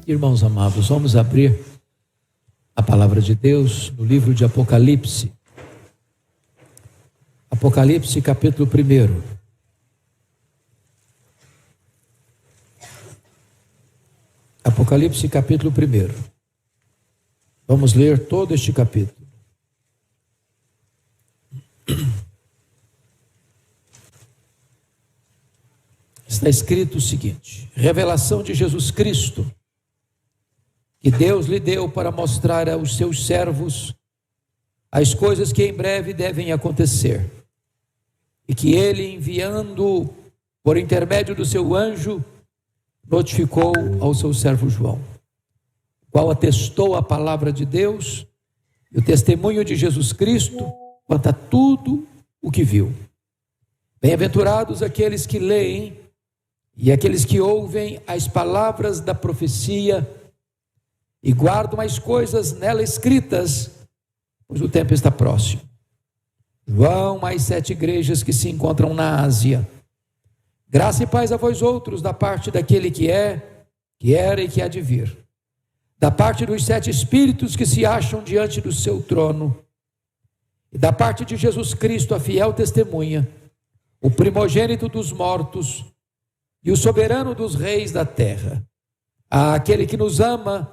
Irmãos amados, vamos abrir a palavra de Deus no livro de Apocalipse. Apocalipse capítulo 1. Apocalipse capítulo 1. Vamos ler todo este capítulo. Está escrito o seguinte: revelação de Jesus Cristo, que Deus lhe deu para mostrar aos seus servos as coisas que em breve devem acontecer, e que ele, enviando por intermédio do seu anjo, notificou ao seu servo João, o qual atestou a palavra de Deus e o testemunho de Jesus Cristo quanto a tudo o que viu. Bem-aventurados aqueles que leem e aqueles que ouvem as palavras da profecia e guardam as coisas nela escritas, pois o tempo está próximo. João, às 7 igrejas que se encontram na Ásia: graça e paz a vós outros, da parte daquele que é, que era e que há de vir, da parte dos 7 espíritos que se acham diante do seu trono, e da parte de Jesus Cristo, a fiel testemunha, o primogênito dos mortos e o soberano dos reis da terra, àquele que nos ama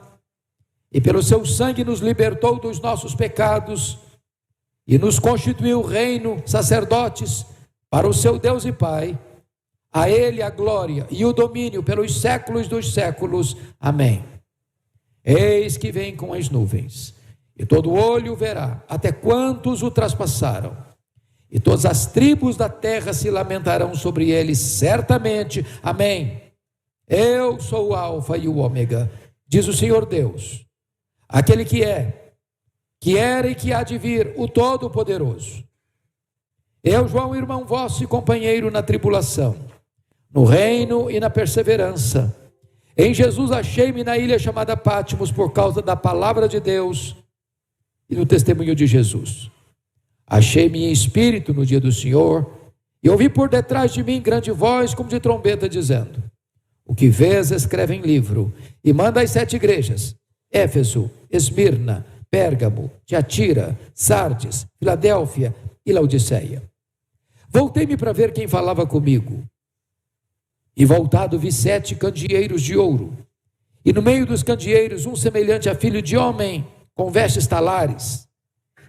e pelo seu sangue nos libertou dos nossos pecados e nos constituiu reino, sacerdotes para o seu Deus e Pai. A ele a glória e o domínio pelos séculos dos séculos. Amém. Eis que vem com as nuvens, e todo olho verá, até quantos o traspassaram, e todas as tribos da terra se lamentarão sobre ele, certamente. Amém. Eu sou o Alfa e o Ômega, diz o Senhor Deus, aquele que é, que era e que há de vir, o Todo-Poderoso. Eu, João, irmão vosso e companheiro na tribulação, no reino e na perseverança, em Jesus achei-me na ilha chamada Patmos, por causa da palavra de Deus e do testemunho de Jesus. Achei-me em espírito no dia do Senhor, e ouvi por detrás de mim grande voz como de trombeta, dizendo: o que vês escreve em livro, e manda às 7 igrejas: Éfeso, Esmirna, Pérgamo, Tiatira, Sardes, Filadélfia e Laodiceia. Voltei-me para ver quem falava comigo, e voltado vi 7 candeeiros de ouro, e no meio dos candeeiros um semelhante a filho de homem, com vestes talares,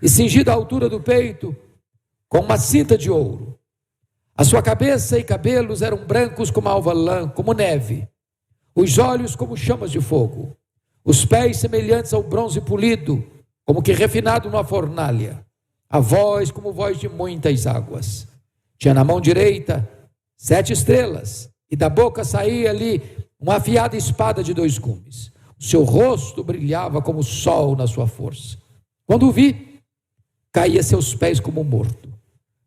e cingido à altura do peito com uma cinta de ouro. A sua cabeça e cabelos eram brancos como alva lã, como neve, os olhos como chamas de fogo, os pés semelhantes ao bronze polido, como que refinado numa fornalha, a voz como voz de muitas águas. Tinha na mão direita 7 estrelas, e da boca saía-lhe uma afiada espada de 2 gumes. O seu rosto brilhava como o sol na sua força. Quando o vi, caí a seus pés como morto.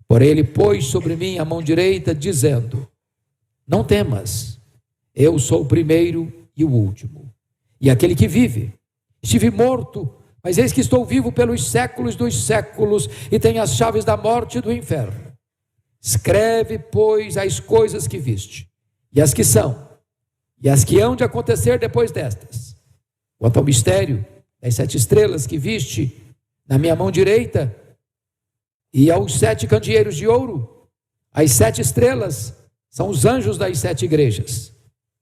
Porém ele pôs sobre mim a mão direita, dizendo: não temas, eu sou o primeiro e o último, e aquele que vive. Estive morto, mas eis que estou vivo pelos séculos dos séculos, e tenho as chaves da morte e do inferno. Escreve, pois, as coisas que viste, e as que são, e as que hão de acontecer depois destas. Quanto ao mistério das 7 estrelas que viste na minha mão direita, e aos 7 candeeiros de ouro, as 7 estrelas são os anjos das 7 igrejas,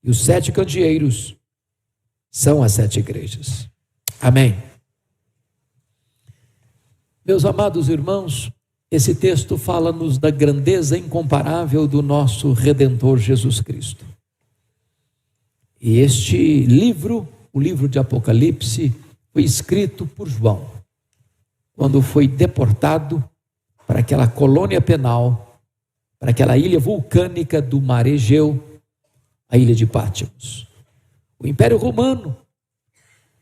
e os 7 candeeiros são as 7 igrejas. Amém. Meus amados irmãos, esse texto fala-nos da grandeza incomparável do nosso Redentor Jesus Cristo. E este livro, o livro de Apocalipse, foi escrito por João, quando foi deportado para aquela colônia penal, para aquela ilha vulcânica do mar Egeu, a ilha de Patmos. O Império Romano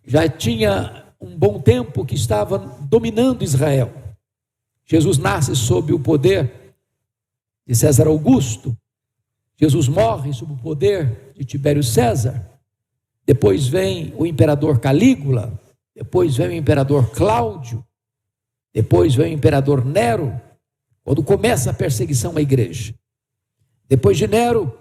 já tinha um bom tempo que estava dominando Israel. Jesus nasce sob o poder de César Augusto. Jesus morre sob o poder de Tibério César. Depois vem o imperador Calígula. Depois vem o imperador Cláudio. Depois vem o imperador Nero, quando começa a perseguição à igreja. Depois de Nero,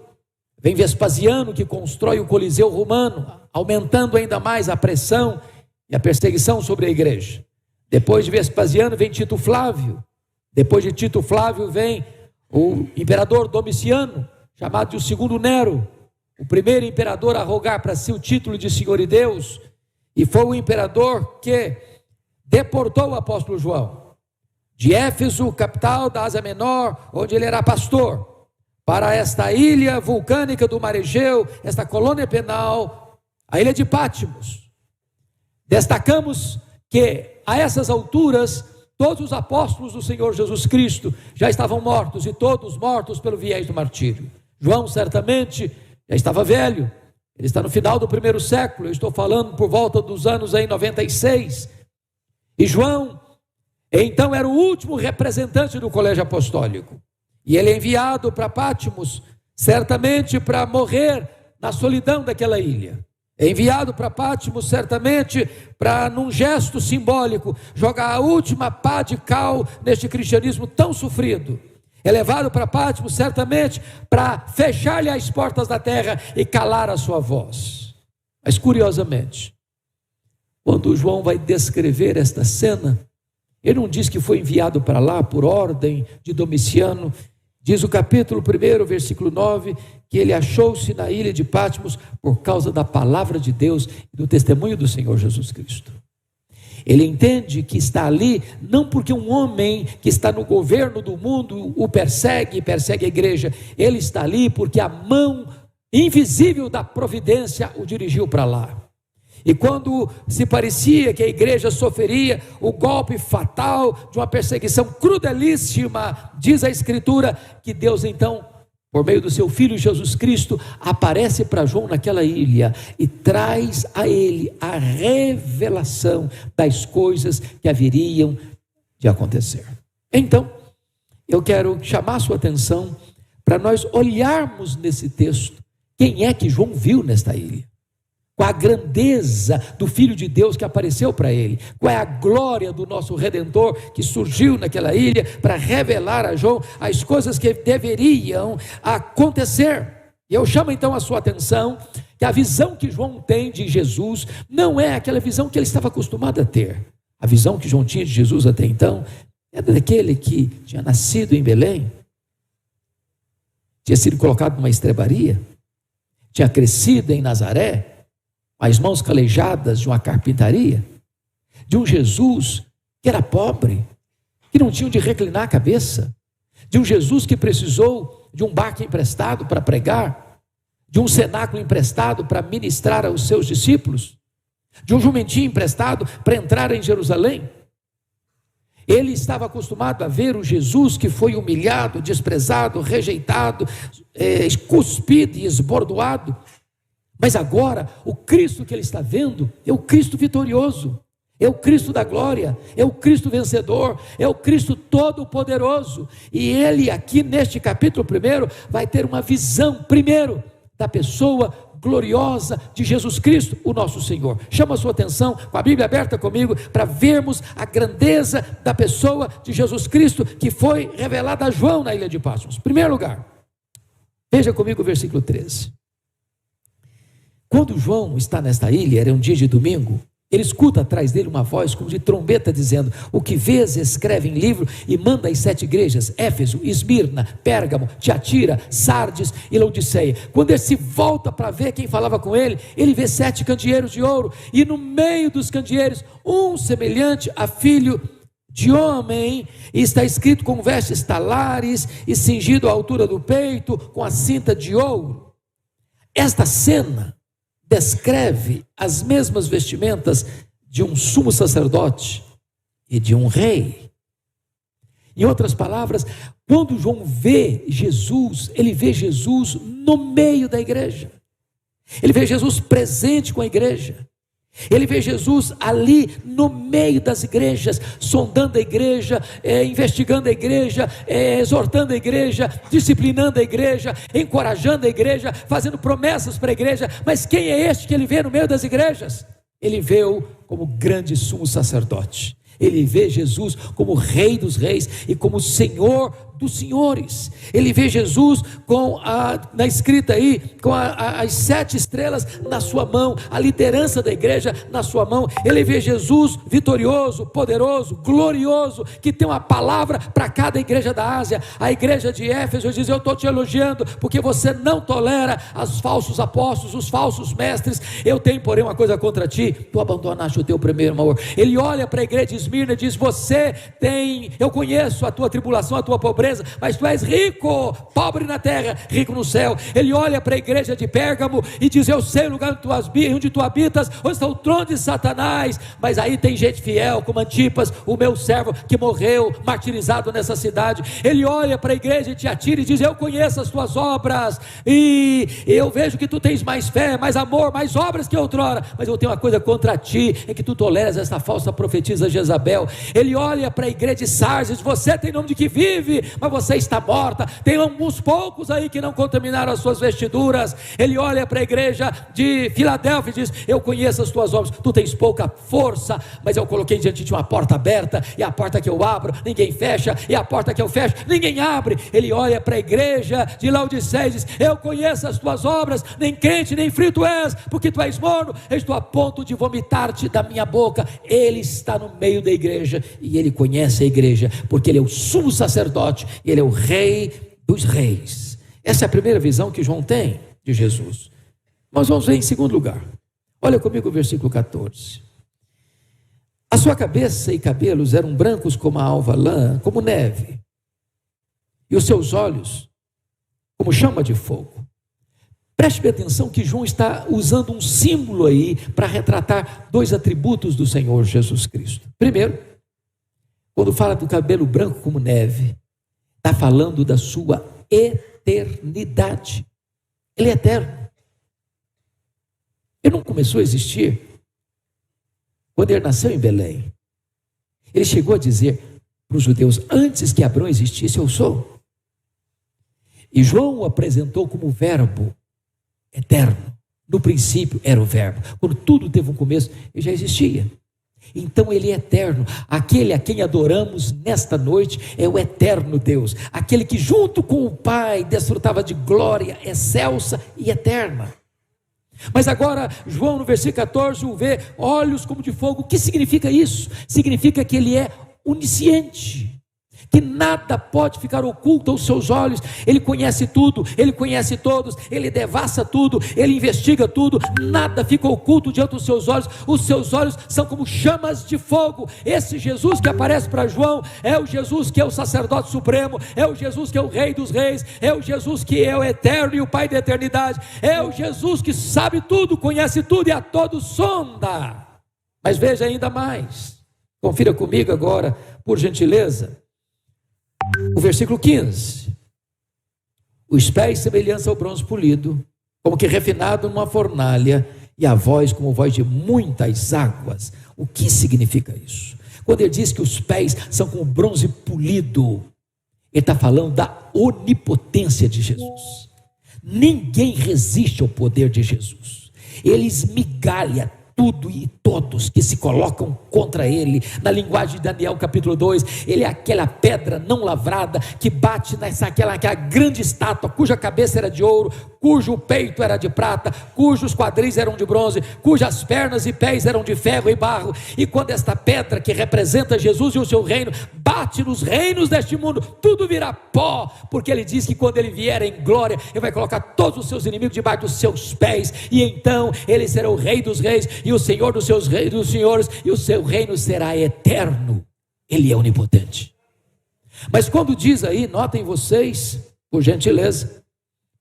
Vem Vespasiano, que constrói o Coliseu Romano, aumentando ainda mais a pressão e a perseguição sobre a igreja. Depois de Vespasiano vem Tito Flávio. Depois de Tito Flávio vem o imperador Domiciano, chamado de o segundo Nero, o primeiro imperador a rogar para si o título de Senhor e Deus, e foi o imperador que deportou o apóstolo João de Éfeso, capital da Ásia Menor, onde ele era pastor, para esta ilha vulcânica do Mar Egeu, esta colônia penal, a ilha de Patmos. Destacamos que a essas alturas todos os apóstolos do Senhor Jesus Cristo já estavam mortos, e todos mortos pelo viés do martírio. João certamente já estava velho, ele está no final do primeiro século, eu estou falando por volta dos anos 96, e João então era o último representante do colégio apostólico, e ele é enviado para Patmos, certamente para morrer na solidão daquela ilha. É enviado para Patmos, certamente, para, num gesto simbólico, jogar a última pá de cal neste cristianismo tão sofrido. É levado para Patmos, certamente, para fechar-lhe as portas da terra e calar a sua voz. Mas, curiosamente, quando João vai descrever esta cena, ele não diz que foi enviado para lá por ordem de Domiciano. Diz o capítulo 1, versículo 9, que ele achou-se na ilha de Patmos por causa da palavra de Deus e do testemunho do Senhor Jesus Cristo. Ele entende que está ali não porque um homem que está no governo do mundo o persegue e persegue a igreja. Ele está ali porque a mão invisível da providência o dirigiu para lá. E quando se parecia que a igreja sofreria o golpe fatal de uma perseguição crudelíssima, diz a Escritura que Deus então, por meio do seu Filho Jesus Cristo, aparece para João naquela ilha e traz a ele a revelação das coisas que haveriam de acontecer. Então, eu quero chamar a sua atenção para nós olharmos nesse texto quem é que João viu nesta ilha. Qual a grandeza do Filho de Deus que apareceu para ele, qual é a glória do nosso Redentor que surgiu naquela ilha para revelar a João as coisas que deveriam acontecer. E eu chamo então a sua atenção que a visão que João tem de Jesus não é aquela visão que ele estava acostumado a ter. A visão que João tinha de Jesus até então é daquele que tinha nascido em Belém, tinha sido colocado numa estrebaria, tinha crescido em Nazaré, as mãos calejadas de uma carpintaria, de um Jesus que era pobre, que não tinha onde reclinar a cabeça, de um Jesus que precisou de um barco emprestado para pregar, de um cenáculo emprestado para ministrar aos seus discípulos, de um jumentinho emprestado para entrar em Jerusalém. Ele estava acostumado a ver o Jesus que foi humilhado, desprezado, rejeitado, cuspido e esbordoado. Mas agora, o Cristo que ele está vendo é o Cristo vitorioso, é o Cristo da glória, é o Cristo vencedor, é o Cristo todo-poderoso. E ele aqui neste capítulo 1 vai ter uma visão, primeiro, da pessoa gloriosa de Jesus Cristo, o nosso Senhor. Chama a sua atenção, com a Bíblia aberta comigo, para vermos a grandeza da pessoa de Jesus Cristo, que foi revelada a João na ilha de Patmos. Em primeiro lugar, veja comigo o versículo 13. Quando João está nesta ilha, era um dia de domingo, ele escuta atrás dele uma voz como de trombeta dizendo: o que vês, escreve em livro e manda às 7 igrejas, Éfeso, Esmirna, Pérgamo, Tiatira, Sardes e Laodiceia. Quando ele se volta para ver quem falava com ele, ele vê 7 candeeiros de ouro, e no meio dos candeeiros, um semelhante a filho de homem, e está escrito com vestes talares e cingido à altura do peito com a cinta de ouro. Esta cena descreve as mesmas vestimentas de um sumo sacerdote e de um rei. Em outras palavras, quando João vê Jesus, ele vê Jesus no meio da igreja, ele vê Jesus presente com a igreja, ele vê Jesus ali no meio das igrejas, sondando a igreja, investigando a igreja, exortando a igreja, disciplinando a igreja, encorajando a igreja, fazendo promessas para a igreja. Mas quem é este que ele vê no meio das igrejas? Ele vê-o como grande sumo sacerdote. Ele vê Jesus como Rei dos Reis e como Senhor dos senhores. Ele vê Jesus na escrita aí, com as 7 estrelas na sua mão, a liderança da igreja na sua mão. Ele vê Jesus vitorioso, poderoso, glorioso, que tem uma palavra para cada igreja da Ásia. A igreja de Éfeso diz: eu estou te elogiando, porque você não tolera os falsos apóstolos, os falsos mestres. Eu tenho, porém, uma coisa contra ti: tu abandonaste o teu primeiro amor. Ele olha para a igreja de Esmirna e diz: eu conheço a tua tribulação, a tua pobreza, mas tu és rico, pobre na terra, rico no céu. Ele olha para a igreja de Pérgamo e diz: eu sei o lugar onde tu habitas, onde está o trono de Satanás, mas aí tem gente fiel, como Antipas, o meu servo, que morreu martirizado nessa cidade. Ele olha para a igreja de Tiatira e diz: eu conheço as tuas obras, e eu vejo que tu tens mais fé, mais amor, mais obras que outrora, mas eu tenho uma coisa contra ti, é que tu toleras essa falsa profetisa Jezabel. Ele olha para a igreja de Sardes e diz: você tem nome de que vive, mas você está morta. Tem uns poucos aí que não contaminaram as suas vestiduras. Ele olha para a igreja de Filadélfia e diz: eu conheço as tuas obras, tu tens pouca força, mas eu coloquei diante de uma porta aberta, e a porta que eu abro, ninguém fecha, e a porta que eu fecho, ninguém abre. Ele olha para a igreja de Laodiceia e diz: eu conheço as tuas obras, nem crente nem frio tu és, porque tu és morno, eu estou a ponto de vomitar-te da minha boca. Ele está no meio da igreja, e ele conhece a igreja, porque ele é o sumo sacerdote, ele é o rei dos reis. Essa é a primeira visão que João tem de Jesus. Mas vamos ver em segundo lugar. Olha comigo o versículo 14. A sua cabeça e cabelos eram brancos como a alva lã, como neve, e os seus olhos como chama de fogo. Preste atenção que João está usando um símbolo aí para retratar 2 atributos do Senhor Jesus Cristo. Primeiro, quando fala do cabelo branco como neve, está falando da sua eternidade. Ele é eterno. Ele não começou a existir quando ele nasceu em Belém. Ele chegou a dizer para os judeus: antes que Abraão existisse, eu sou. E João o apresentou como verbo eterno. No princípio era o verbo. Quando tudo teve um começo, ele já existia. Então ele é eterno. Aquele a quem adoramos nesta noite é o eterno Deus, aquele que junto com o Pai desfrutava de glória excelsa e eterna. Mas agora João no versículo 14 o vê olhos como de fogo. O que significa isso? Significa que ele é onisciente, que nada pode ficar oculto aos seus olhos. Ele conhece tudo, ele conhece todos, ele devassa tudo, ele investiga tudo, nada fica oculto diante dos seus olhos. Os seus olhos são como chamas de fogo. Esse Jesus que aparece para João é o Jesus que é o sacerdote supremo, é o Jesus que é o rei dos reis, é o Jesus que é o eterno e o Pai da eternidade, é o Jesus que sabe tudo, conhece tudo e a todos sonda. Mas veja ainda mais, confira comigo agora, por gentileza, o versículo 15: os pés semelhantes ao bronze polido, como que refinado numa fornalha, e a voz como voz de muitas águas. O que significa isso? Quando ele diz que os pés são como bronze polido, ele está falando da onipotência de Jesus. Ninguém resiste ao poder de Jesus. Ele esmigalha tudo e todos que se colocam contra ele. Na linguagem de Daniel capítulo 2, ele é aquela pedra não lavrada que bate naquela grande estátua, cuja cabeça era de ouro, cujo peito era de prata, cujos quadris eram de bronze, cujas pernas e pés eram de ferro e barro. E quando esta pedra que representa Jesus e o seu reino bate nos reinos deste mundo, tudo virá pó, porque ele diz que quando ele vier em glória, ele vai colocar todos os seus inimigos debaixo dos seus pés, e então ele será o rei dos reis e o Senhor dos seus reis, dos senhores, e o seu reino será eterno. Ele é onipotente. Mas quando diz aí, notem vocês, por gentileza,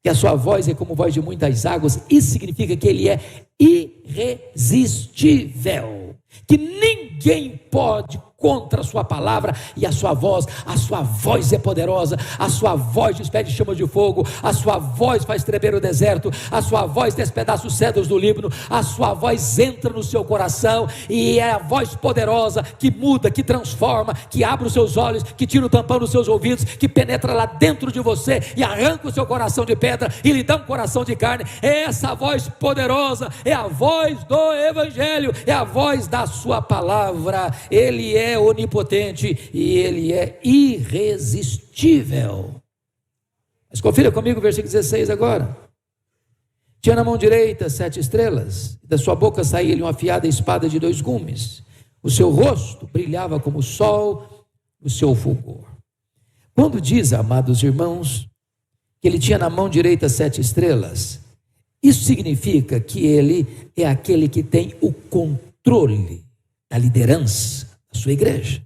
que a sua voz é como voz de muitas águas, isso significa que ele é irresistível, que ninguém pode contra a sua palavra e a sua voz é poderosa, a sua voz despede chamas de fogo, a sua voz faz tremer o deserto, a sua voz despedaça os cedros do Líbano, a sua voz entra no seu coração, e é a voz poderosa que muda, que transforma, que abre os seus olhos, que tira o tampão dos seus ouvidos, que penetra lá dentro de você e arranca o seu coração de pedra e lhe dá um coração de carne. É essa voz poderosa, é a voz do Evangelho, é a voz da sua palavra. Ele é é onipotente e ele é irresistível. Mas confira comigo o versículo 16 agora. Tinha na mão direita 7 estrelas, da sua boca saía-lhe uma afiada espada de 2 gumes. O seu rosto brilhava como o sol no seu fulgor. Quando diz, amados irmãos, que ele tinha na mão direita 7 estrelas, isso significa que ele é aquele que tem o controle da liderança da sua igreja.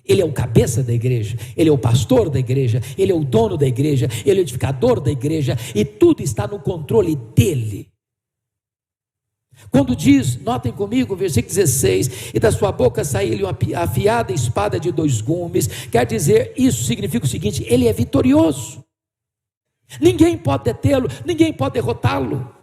Ele é o cabeça da igreja, ele é o pastor da igreja, ele é o dono da igreja, ele é o edificador da igreja, e tudo está no controle dele. Quando diz, notem comigo, versículo 16, e da sua boca saía-lhe uma afiada espada de 2 gumes, quer dizer, isso significa o seguinte: ele é vitorioso, ninguém pode detê-lo, ninguém pode derrotá-lo.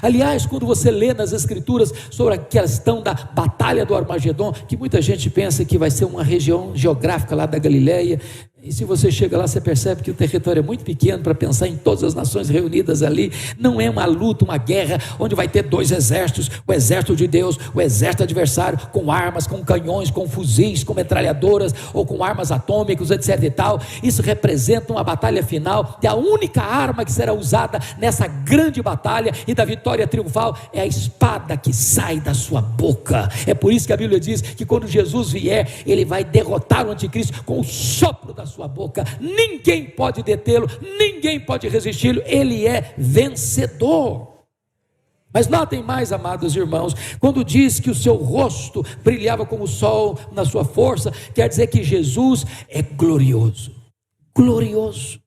Aliás, quando você lê nas escrituras sobre a questão da batalha do Armagedon, que muita gente pensa que vai ser uma região geográfica lá da Galileia, e se você chega lá, você percebe que o território é muito pequeno para pensar em todas as nações reunidas ali. Não é uma luta, uma guerra, onde vai ter 2 exércitos, o exército de Deus, o exército adversário, com armas, com canhões, com fuzis, com metralhadoras, ou com armas atômicas, etc e tal. Isso representa uma batalha final, e a única arma que será usada nessa grande batalha e da vitória triunfal é a espada que sai da sua boca. É por isso que a Bíblia diz que quando Jesus vier, ele vai derrotar o anticristo com o sopro da sua boca. Ninguém pode detê-lo, ninguém pode resisti-lo, ele é vencedor. Mas notem mais, amados irmãos, quando diz que o seu rosto brilhava como o sol na sua força, quer dizer que Jesus é glorioso, glorioso,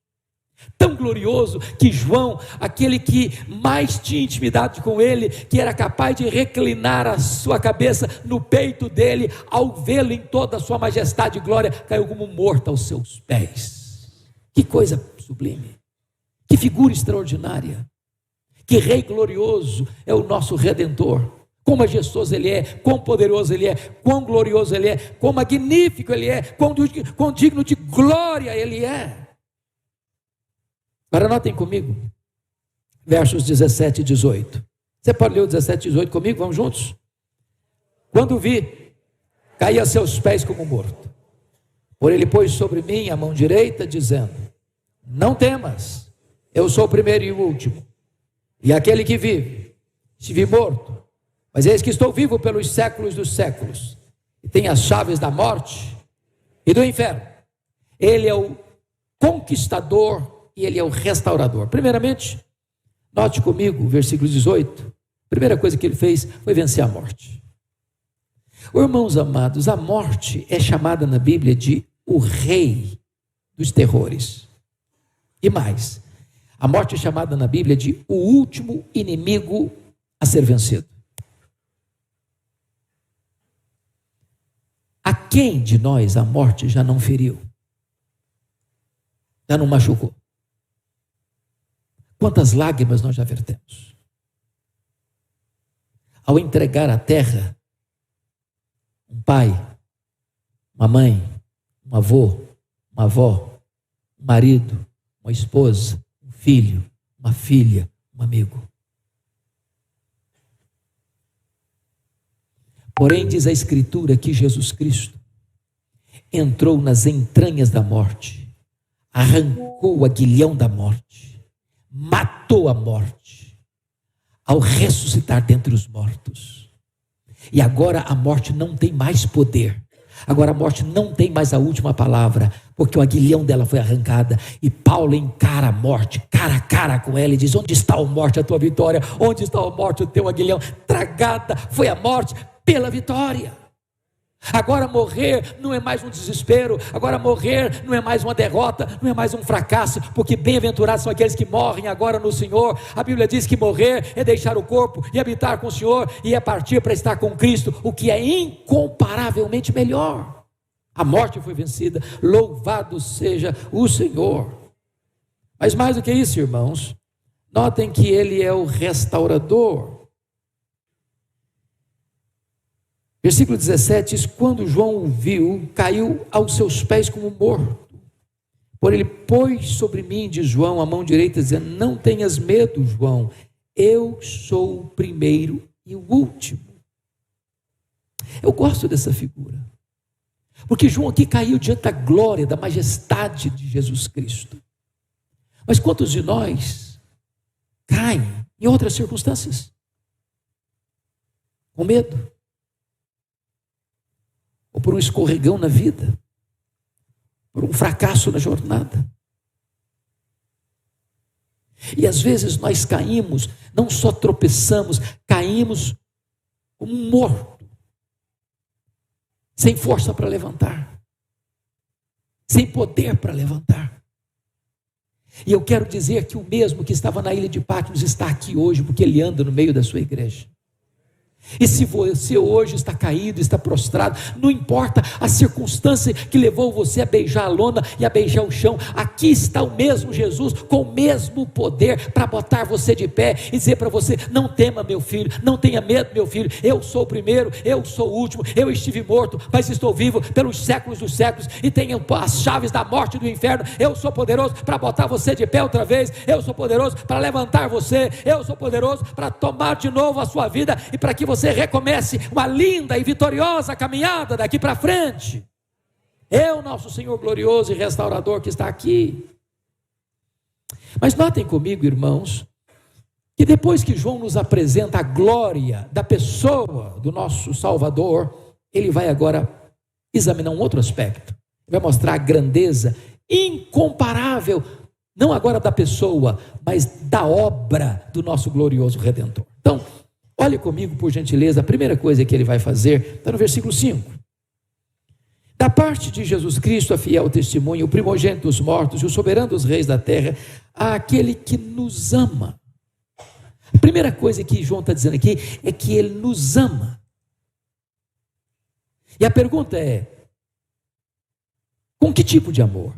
tão glorioso que João, aquele que mais tinha intimidade com ele, que era capaz de reclinar a sua cabeça no peito dele, ao vê-lo em toda a sua majestade e glória, caiu como morto aos seus pés. Que coisa sublime, que figura extraordinária, que rei glorioso é o nosso Redentor. Quão majestoso ele é, quão poderoso ele é, quão glorioso ele é, quão magnífico ele é, quão digno de glória ele é. Agora notem comigo, versos 17 e 18. Você pode ler o 17 e 18 comigo? Vamos juntos? Quando vi, caí a seus pés como morto. Por ele pôs sobre mim a mão direita, dizendo: não temas, eu sou o primeiro e o último, e aquele que vive. Estive morto, mas eis que estou vivo pelos séculos dos séculos, e tenho as chaves da morte e do inferno. Ele é o conquistador e ele é o restaurador. Primeiramente, note comigo o versículo 18. A primeira coisa que ele fez foi vencer a morte. Irmãos amados, a morte é chamada na Bíblia de o rei dos terrores. E mais, a morte é chamada na Bíblia de o último inimigo a ser vencido. A quem de nós a morte já não feriu? Já não machucou? Quantas lágrimas nós já vertemos ao entregar à terra um pai, uma mãe, um avô, uma avó, um marido, uma esposa, um filho, uma filha, um amigo. Porém, diz a Escritura que Jesus Cristo entrou nas entranhas da morte, arrancou o aguilhão da morte, matou a morte, ao ressuscitar dentre os mortos. E agora a morte não tem mais poder, agora a morte não tem mais a última palavra, porque o aguilhão dela foi arrancada, e Paulo encara a morte, cara a cara com ela, e diz: onde está a morte, a tua vitória? Onde está a morte, o teu aguilhão? Tragada foi a morte pela vitória. Agora morrer não é mais um desespero, agora morrer não é mais uma derrota, não é mais um fracasso, porque bem-aventurados são aqueles que morrem agora no Senhor. A Bíblia diz que morrer é deixar o corpo e habitar com o Senhor, e é partir para estar com Cristo, o que é incomparavelmente melhor. A morte foi vencida, louvado seja o Senhor. Mas mais do que isso, irmãos, notem que ele é o restaurador. Versículo 17 diz: quando João o viu, caiu aos seus pés como morto. Por ele pôs sobre mim, diz João, a mão direita, dizendo: não tenhas medo, João, eu sou o primeiro e o último. Eu gosto dessa figura. Porque João aqui caiu diante da glória, da majestade de Jesus Cristo. Mas quantos de nós caem em outras circunstâncias? Com medo? Ou por um escorregão na vida? Por um fracasso na jornada? E às vezes nós caímos, não só tropeçamos, caímos como um morto, sem força para levantar, sem poder para levantar. E eu quero dizer que o mesmo que estava na ilha de Patmos está aqui hoje, porque ele anda no meio da sua igreja. E se você hoje está caído, está prostrado, não importa a circunstância que levou você a beijar a lona e a beijar o chão, aqui está o mesmo Jesus, com o mesmo poder, para botar você de pé e dizer para você: não tema, meu filho, não tenha medo, meu filho, eu sou o primeiro, eu sou o último, eu estive morto, mas estou vivo pelos séculos dos séculos, e tenho as chaves da morte e do inferno. Eu sou poderoso para botar você de pé outra vez, eu sou poderoso para levantar você, eu sou poderoso para tomar de novo a sua vida, e para que você recomece uma linda e vitoriosa caminhada daqui para frente. É o nosso Senhor glorioso e restaurador que está aqui. Mas notem comigo, irmãos, que depois que João nos apresenta a glória da pessoa do nosso Salvador, ele vai agora examinar um outro aspecto. Vai mostrar a grandeza incomparável, não agora da pessoa, mas da obra do nosso glorioso Redentor. Então, olhe comigo, por gentileza, a primeira coisa que ele vai fazer está no versículo 5. Da parte de Jesus Cristo, a fiel testemunha, o primogênito dos mortos e o soberano dos reis da terra, àquele que nos ama. A primeira coisa que João está dizendo aqui é que ele nos ama. E a pergunta é: com que tipo de amor?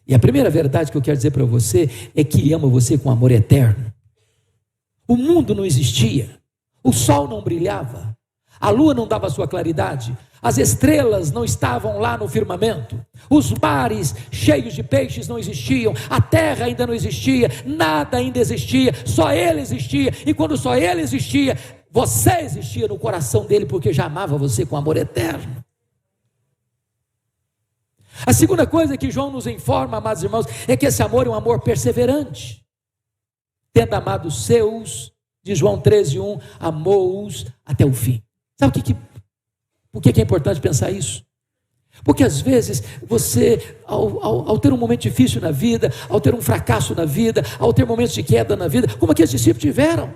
E a primeira verdade que eu quero dizer para você é que ele ama você com amor eterno. O mundo não existia, o sol não brilhava, a lua não dava sua claridade, as estrelas não estavam lá no firmamento, os mares cheios de peixes não existiam, a terra ainda não existia, nada ainda existia, só ele existia. E quando só ele existia, você existia no coração dele, porque já amava você com amor eterno. A segunda coisa que João nos informa, amados irmãos, é que esse amor é um amor perseverante. Tendo amado os seus, de João 13:1, amou-os até o fim. Sabe por que é importante pensar isso? Porque às vezes você, ao ter um momento difícil na vida, ao ter um fracasso na vida, ao ter momentos de queda na vida, como aqueles discípulos tiveram,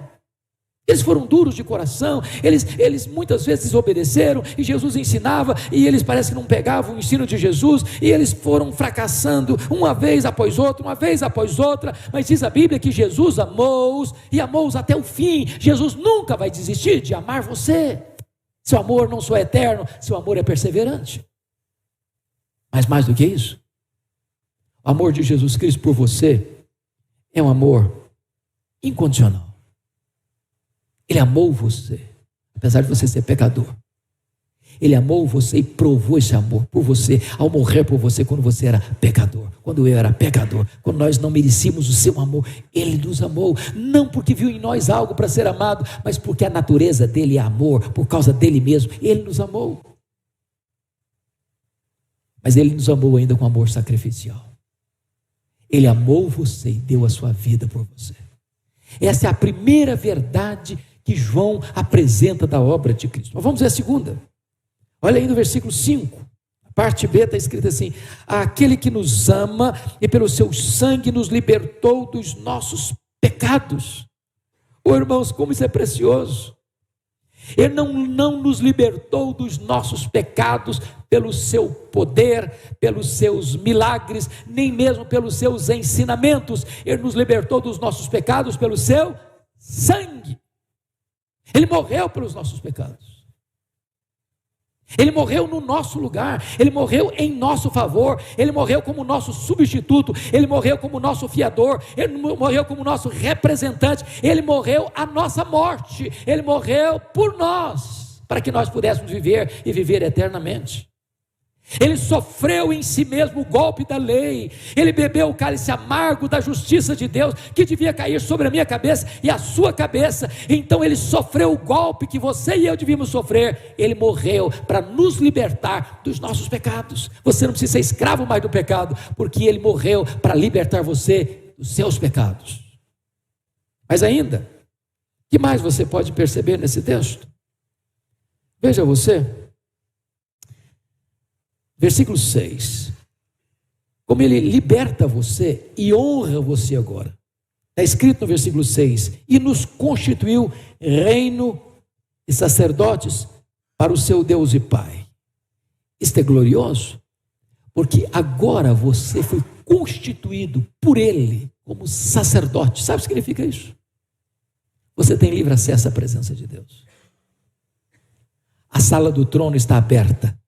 eles foram duros de coração, eles muitas vezes desobedeceram, e Jesus ensinava, e eles parece que não pegavam o ensino de Jesus, e eles foram fracassando uma vez após outra, mas diz a Bíblia que Jesus amou-os, e amou-os até o fim. Jesus nunca vai desistir de amar você. Seu amor não só é eterno, seu amor é perseverante. Mas mais do que isso, o amor de Jesus Cristo por você é um amor incondicional. Ele amou você, apesar de você ser pecador. Ele amou você e provou esse amor por você, ao morrer por você quando você era pecador, quando eu era pecador, quando nós não merecíamos o seu amor. Ele nos amou, não porque viu em nós algo para ser amado, mas porque a natureza dele é amor, por causa dele mesmo. Ele nos amou. Mas ele nos amou ainda com amor sacrificial. Ele amou você e deu a sua vida por você. Essa é a primeira verdade que João apresenta da obra de Cristo. Mas vamos ver a segunda. Olha aí no versículo 5, a parte B está escrita assim: aquele que nos ama e pelo seu sangue nos libertou dos nossos pecados. Irmãos, como isso é precioso. Ele não nos libertou dos nossos pecados pelo seu poder, pelos seus milagres, nem mesmo pelos seus ensinamentos. Ele nos libertou dos nossos pecados pelo seu sangue. Ele morreu pelos nossos pecados. Ele morreu no nosso lugar, ele morreu em nosso favor, ele morreu como nosso substituto, ele morreu como nosso fiador, ele morreu como nosso representante, ele morreu a nossa morte, ele morreu por nós, para que nós pudéssemos viver e viver eternamente. Ele sofreu em si mesmo o golpe da lei, ele bebeu o cálice amargo da justiça de Deus, que devia cair sobre a minha cabeça e a sua cabeça. Então ele sofreu o golpe que você e eu devíamos sofrer. Ele morreu para nos libertar dos nossos pecados. Você não precisa ser escravo mais do pecado, porque ele morreu para libertar você dos seus pecados. Mas ainda, o que mais você pode perceber nesse texto? Veja você, versículo 6, como ele liberta você e honra você agora. Está escrito no versículo 6, e nos constituiu reino e sacerdotes para o seu Deus e Pai. Isto é glorioso, porque agora você foi constituído por ele como sacerdote. Sabe o que significa isso? Você tem livre acesso à presença de Deus. A sala do trono está aberta.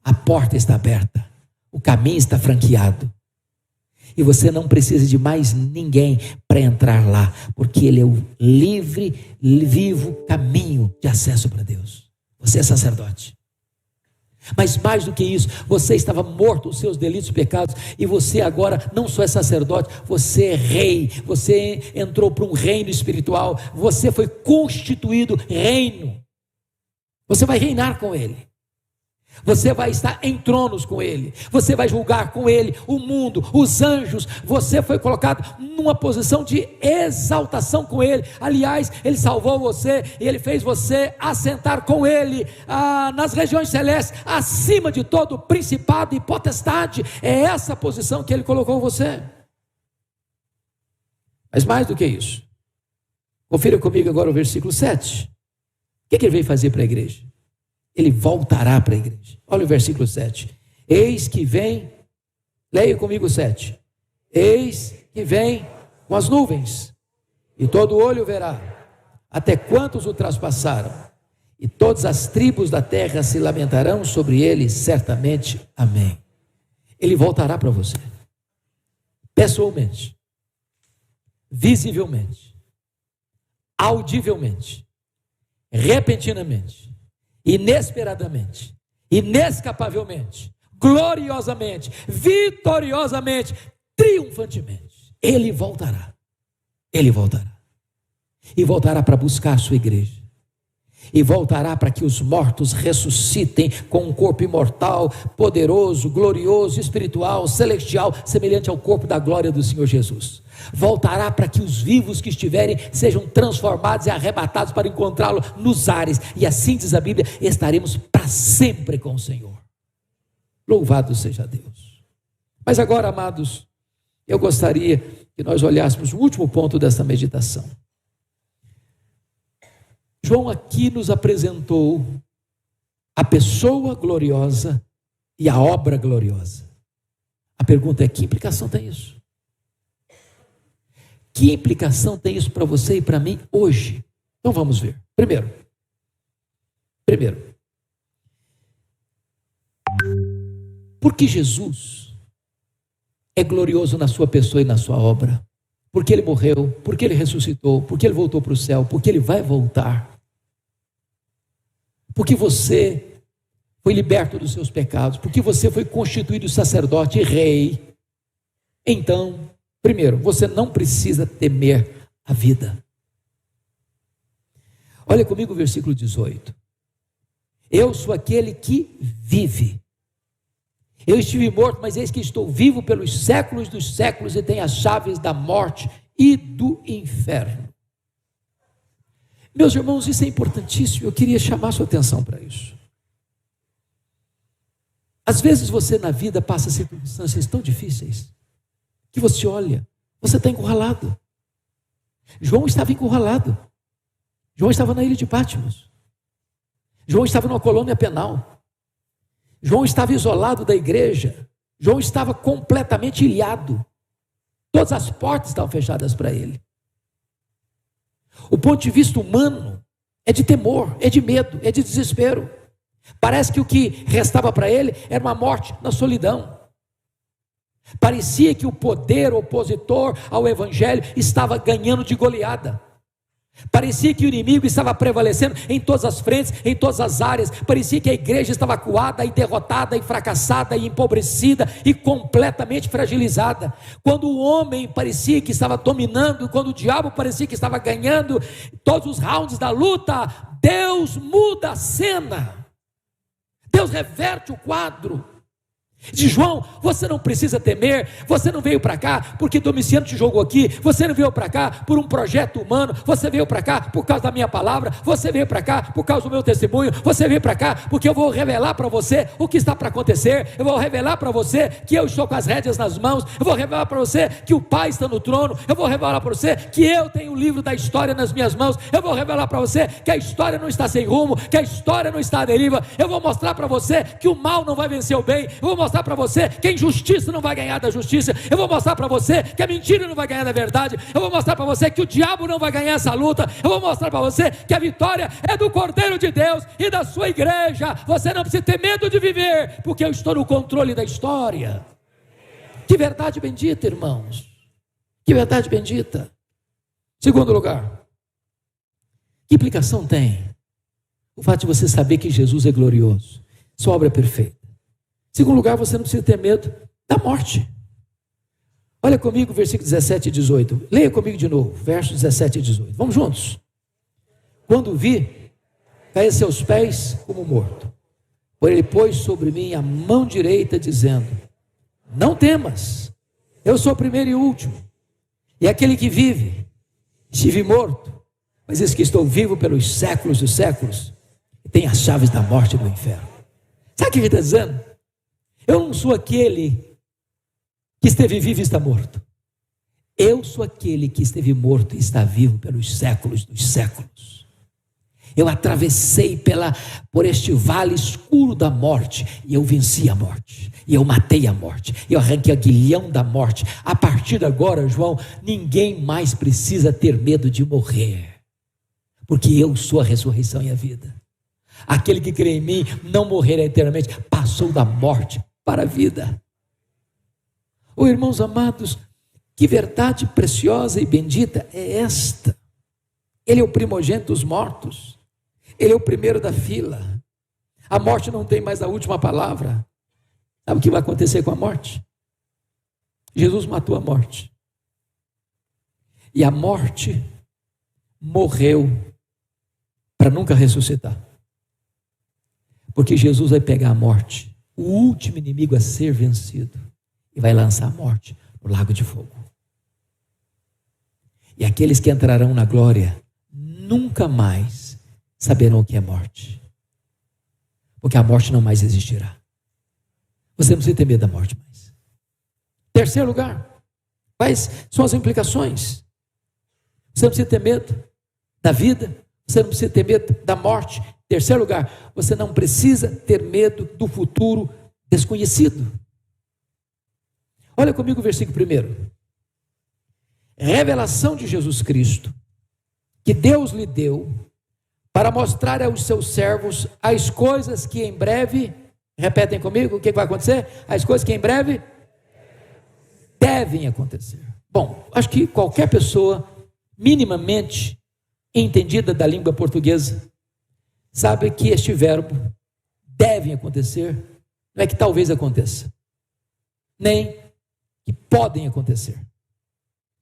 A porta está aberta, o caminho está franqueado, e você não precisa de mais ninguém para entrar lá, porque ele é o livre, vivo caminho de acesso para Deus. Você é sacerdote. Mas mais do que isso, você estava morto aos seus delitos e pecados, e você agora não só é sacerdote, você é rei, você entrou para um reino espiritual, você foi constituído reino, você vai reinar com ele. Você vai estar em tronos com ele, você vai julgar com ele o mundo, os anjos. Você foi colocado numa posição de exaltação com ele. Aliás, ele salvou você e ele fez você assentar com ele nas regiões celestes, acima de todo principado e potestade. É essa posição que ele colocou você. Mas mais do que isso, confira comigo agora o versículo 7. O que ele veio fazer para a igreja? Ele voltará para a igreja. Olha o versículo 7. Eis que vem, leia comigo o 7. Eis que vem com as nuvens, e todo olho verá, até quantos o traspassaram, e todas as tribos da terra se lamentarão sobre ele, certamente. Amém. Ele voltará para você, pessoalmente, visivelmente, audivelmente, repentinamente, inesperadamente, inescapavelmente, gloriosamente, vitoriosamente, triunfantemente. Ele voltará. Ele voltará. E voltará para buscar a sua igreja. E voltará para que os mortos ressuscitem com um corpo imortal, poderoso, glorioso, espiritual, celestial, semelhante ao corpo da glória do Senhor Jesus. Voltará para que os vivos que estiverem sejam transformados e arrebatados para encontrá-lo nos ares. E assim diz a Bíblia, estaremos para sempre com o Senhor. Louvado seja Deus. Mas agora, amados, eu gostaria que nós olhássemos o último ponto dessa meditação. João aqui nos apresentou a pessoa gloriosa e a obra gloriosa. A pergunta é: que implicação tem isso? Que implicação tem isso para você e para mim hoje? Então vamos ver. Primeiro, porque Jesus é glorioso na sua pessoa e na sua obra, porque ele morreu, porque ele ressuscitou, porque ele voltou para o céu, porque ele vai voltar, porque você foi liberto dos seus pecados, porque você foi constituído sacerdote e rei. Então, primeiro, você não precisa temer a vida. Olha comigo o versículo 18. Eu sou aquele que vive. Eu estive morto, mas eis que estou vivo pelos séculos dos séculos e tenho as chaves da morte e do inferno. Meus irmãos, isso é importantíssimo. Eu queria chamar sua atenção para isso. Às vezes você na vida passa circunstâncias tão difíceis que você olha, você está encurralado. João estava encurralado. João estava na ilha de Patmos. João estava numa colônia penal. João estava isolado da igreja. João estava completamente ilhado. Todas as portas estavam fechadas para ele. O ponto de vista humano é de temor, é de medo, é de desespero. Parece que o que restava para ele era uma morte na solidão. Parecia que o poder opositor ao evangelho estava ganhando de goleada. Parecia que o inimigo estava prevalecendo em todas as frentes, em todas as áreas. Parecia que a igreja estava acuada e derrotada e fracassada e empobrecida e completamente fragilizada. Quando o homem parecia que estava dominando, quando o diabo parecia que estava ganhando todos os rounds da luta, Deus muda a cena. Deus reverte o quadro. Diz: João, você não precisa temer, você não veio para cá porque Domiciano te jogou aqui, você não veio para cá por um projeto humano, você veio para cá por causa da minha palavra, você veio para cá por causa do meu testemunho, você veio para cá porque eu vou revelar para você o que está para acontecer, eu vou revelar para você que eu estou com as rédeas nas mãos, eu vou revelar para você que o Pai está no trono, eu vou revelar para você que eu tenho o livro da história nas minhas mãos, eu vou revelar para você que a história não está sem rumo, que a história não está à deriva, eu vou mostrar para você que o mal não vai vencer o bem, eu vou mostrar para você que a injustiça não vai ganhar da justiça, eu vou mostrar para você que a mentira não vai ganhar da verdade, eu vou mostrar para você que o diabo não vai ganhar essa luta, eu vou mostrar para você que a vitória é do Cordeiro de Deus e da sua igreja. Você não precisa ter medo de viver, porque eu estou no controle da história. Que verdade bendita, irmãos, que verdade bendita. Segundo lugar, que implicação tem o fato de você saber que Jesus é glorioso, sua obra é perfeita? Segundo lugar, você não precisa ter medo da morte. Olha comigo, versículo 17 e 18. Leia comigo de novo, versos 17 e 18. Vamos juntos. Quando vi, caí a seus pés como morto. Porém, ele pôs sobre mim a mão direita, dizendo: não temas, eu sou o primeiro e o último, e aquele que vive. Estive morto, mas eis que estou vivo pelos séculos dos séculos, e tenho as chaves da morte e do inferno. Sabe o que ele está dizendo? Eu não sou aquele que esteve vivo e está morto. Eu sou aquele que esteve morto e está vivo pelos séculos dos séculos. Eu atravessei por este vale escuro da morte, e eu venci a morte, e eu matei a morte, e eu arranquei o aguilhão da morte. A partir de agora, João, ninguém mais precisa ter medo de morrer, porque eu sou a ressurreição e a vida. Aquele que crê em mim não morrerá eternamente, passou da morte para a vida. Oh, irmãos amados, que verdade preciosa e bendita é esta. Ele é o primogênito dos mortos, ele é o primeiro da fila. A morte não tem mais a última palavra. Sabe o que vai acontecer com a morte? Jesus matou a morte, e a morte morreu para nunca ressuscitar, porque Jesus vai pegar a morte, o último inimigo a ser vencido, e vai lançar a morte no lago de fogo. E aqueles que entrarão na glória nunca mais saberão o que é morte, porque a morte não mais existirá. Você não precisa ter medo da morte mais. Terceiro lugar, quais são as implicações? Você não precisa ter medo da vida, você não precisa ter medo da morte. Terceiro lugar, você não precisa ter medo do futuro desconhecido. Olha comigo o versículo 1. Revelação de Jesus Cristo, que Deus lhe deu para mostrar aos seus servos as coisas que em breve, repetem comigo, o que vai acontecer? As coisas que em breve devem acontecer. Bom, acho que qualquer pessoa minimamente entendida da língua portuguesa sabe que este verbo devem acontecer não é que talvez aconteça, nem que podem acontecer,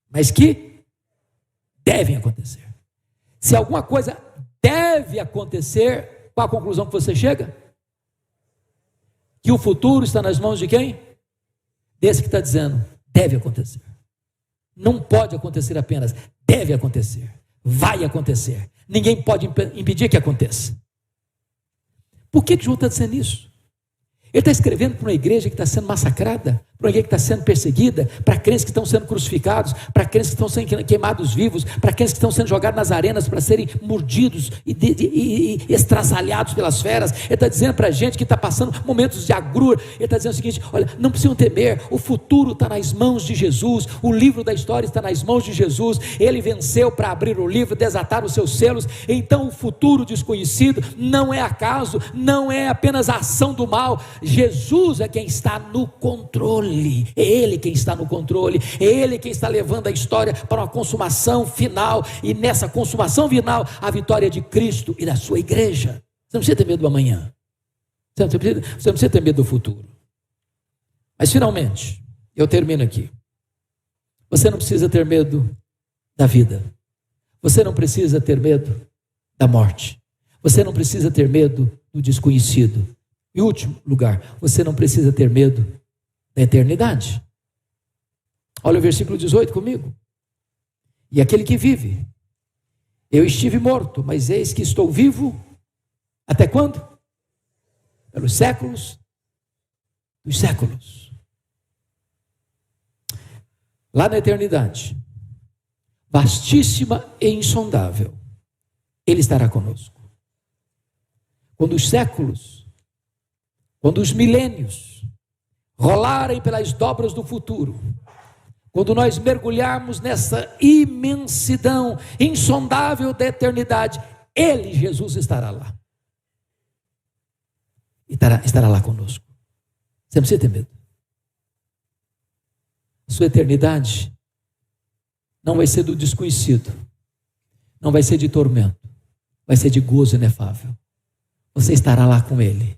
mas que devem acontecer. Se alguma coisa deve acontecer, qual a conclusão que você chega? Que o futuro está nas mãos de quem? Desse que está dizendo, deve acontecer. Não pode acontecer apenas, deve acontecer, vai acontecer. Ninguém pode impedir que aconteça. Por que João está dizendo isso? Ele está escrevendo para uma igreja que está sendo massacrada, para uma igreja que está sendo perseguida, para crentes que estão sendo crucificados, para crentes que estão sendo queimados vivos, para crentes que estão sendo jogados nas arenas para serem mordidos e estraçalhados pelas feras. Ele está dizendo para a gente que está passando momentos de agrura. Ele está dizendo o seguinte: olha, não precisam temer, o futuro está nas mãos de Jesus, o livro da história está nas mãos de Jesus. Ele venceu para abrir o livro, desatar os seus selos. Então o futuro desconhecido não é acaso, não é apenas a ação do mal. Jesus é quem está no controle. controle, é Ele quem está no controle, é Ele quem está levando a história para uma consumação final, e nessa consumação final, a vitória de Cristo e da sua igreja. Você não precisa ter medo do amanhã, você não precisa ter medo do futuro. Mas finalmente, eu termino aqui. Você não precisa ter medo da vida, você não precisa ter medo da morte, você não precisa ter medo do desconhecido. Em último lugar, você não precisa ter medo da eternidade. Olha o versículo 18 comigo. E aquele que vive, eu estive morto, mas eis que estou vivo, até quando? Pelos séculos dos séculos. Lá na eternidade, vastíssima e insondável, Ele estará conosco. Quando os séculos, quando os milênios rolarem pelas dobras do futuro, quando nós mergulharmos nessa imensidão insondável da eternidade, Ele, Jesus, estará lá. Estará lá conosco. Você não precisa ter medo. Sua eternidade não vai ser do desconhecido, não vai ser de tormento, vai ser de gozo inefável. Você estará lá com Ele,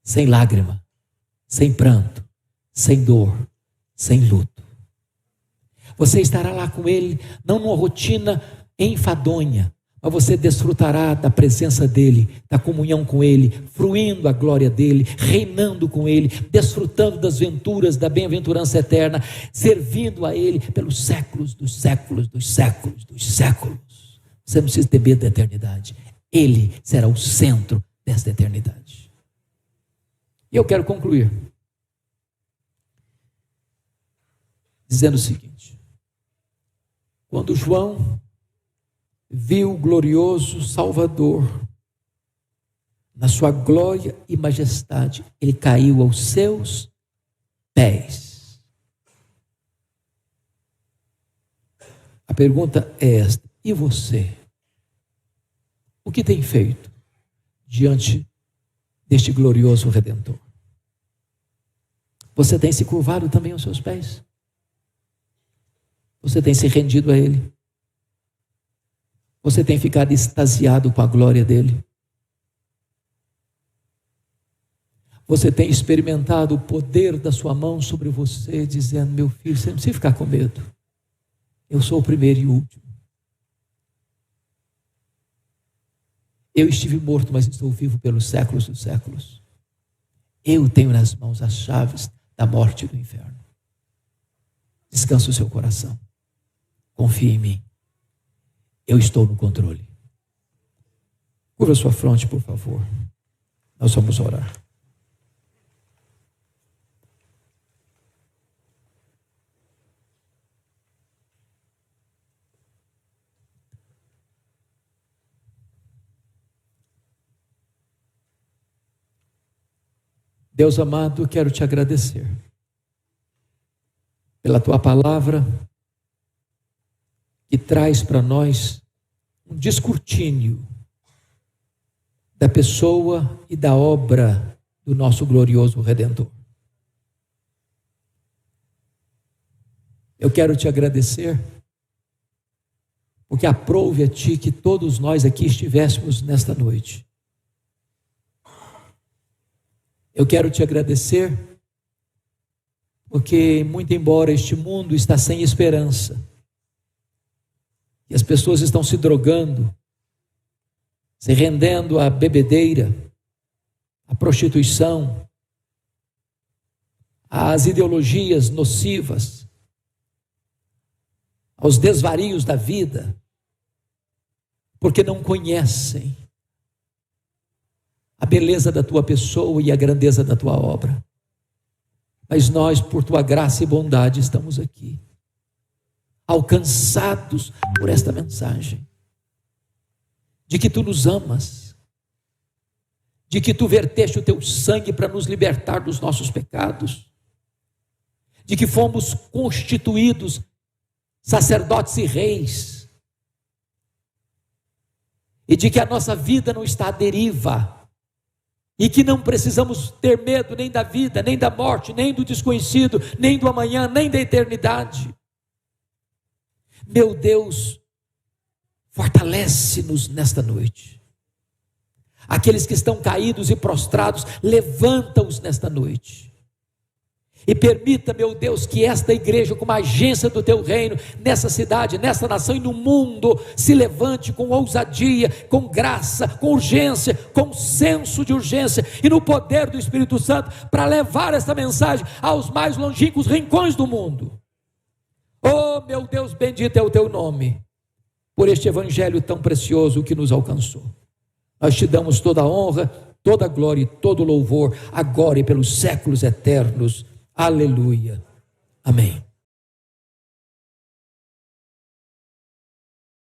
sem lágrima, sem pranto, sem dor, sem luto. Você estará lá com Ele, não numa rotina enfadonha, mas você desfrutará da presença dEle, da comunhão com Ele, fruindo a glória dEle, reinando com Ele, desfrutando das venturas, da bem-aventurança eterna, servindo a Ele pelos séculos dos séculos dos séculos dos séculos. Você não precisa ter medo da eternidade. Ele será o centro desta eternidade. E eu quero concluir dizendo o seguinte: quando João viu o glorioso Salvador na sua glória e majestade, ele caiu aos seus pés. A pergunta é esta: e você? O que tem feito diante deste glorioso Redentor? Você tem se curvado também aos seus pés? Você tem se rendido a Ele? Você tem ficado extasiado com a glória dEle? Você tem experimentado o poder da sua mão sobre você, dizendo: meu filho, você não precisa ficar com medo, eu sou o primeiro e o último. Eu estive morto, mas estou vivo pelos séculos dos séculos. Eu tenho nas mãos as chaves da morte e do inferno. Descansa o seu coração. Confie em mim. Eu estou no controle. Curva sua fronte, por favor. Nós vamos orar. Deus amado, quero te agradecer pela tua palavra que traz para nós um descortínio da pessoa e da obra do nosso glorioso Redentor. Eu quero te agradecer porque aprouve a ti que todos nós aqui estivéssemos nesta noite. Eu quero te agradecer porque, muito embora este mundo está sem esperança, e as pessoas estão se drogando, se rendendo à bebedeira, à prostituição, às ideologias nocivas, aos desvarios da vida, porque não conhecem a beleza da tua pessoa e a grandeza da tua obra. Mas nós, por tua graça e bondade, estamos aqui, alcançados por esta mensagem, de que tu nos amas, de que tu verteste o teu sangue para nos libertar dos nossos pecados, de que fomos constituídos sacerdotes e reis, e de que a nossa vida não está à deriva, e que não precisamos ter medo nem da vida, nem da morte, nem do desconhecido, nem do amanhã, nem da eternidade. Meu Deus, fortalece-nos nesta noite. Aqueles que estão caídos e prostrados, levanta-os nesta noite. E permita, meu Deus, que esta igreja, como agência do teu reino, nessa cidade, nessa nação e no mundo, se levante com ousadia, com graça, com urgência, com senso de urgência e no poder do Espírito Santo, para levar esta mensagem aos mais longínquos rincões do mundo. Oh, meu Deus, bendito é o teu nome, por este evangelho tão precioso que nos alcançou. Nós te damos toda a honra, toda a glória e todo o louvor, agora e pelos séculos eternos. Aleluia. Amém.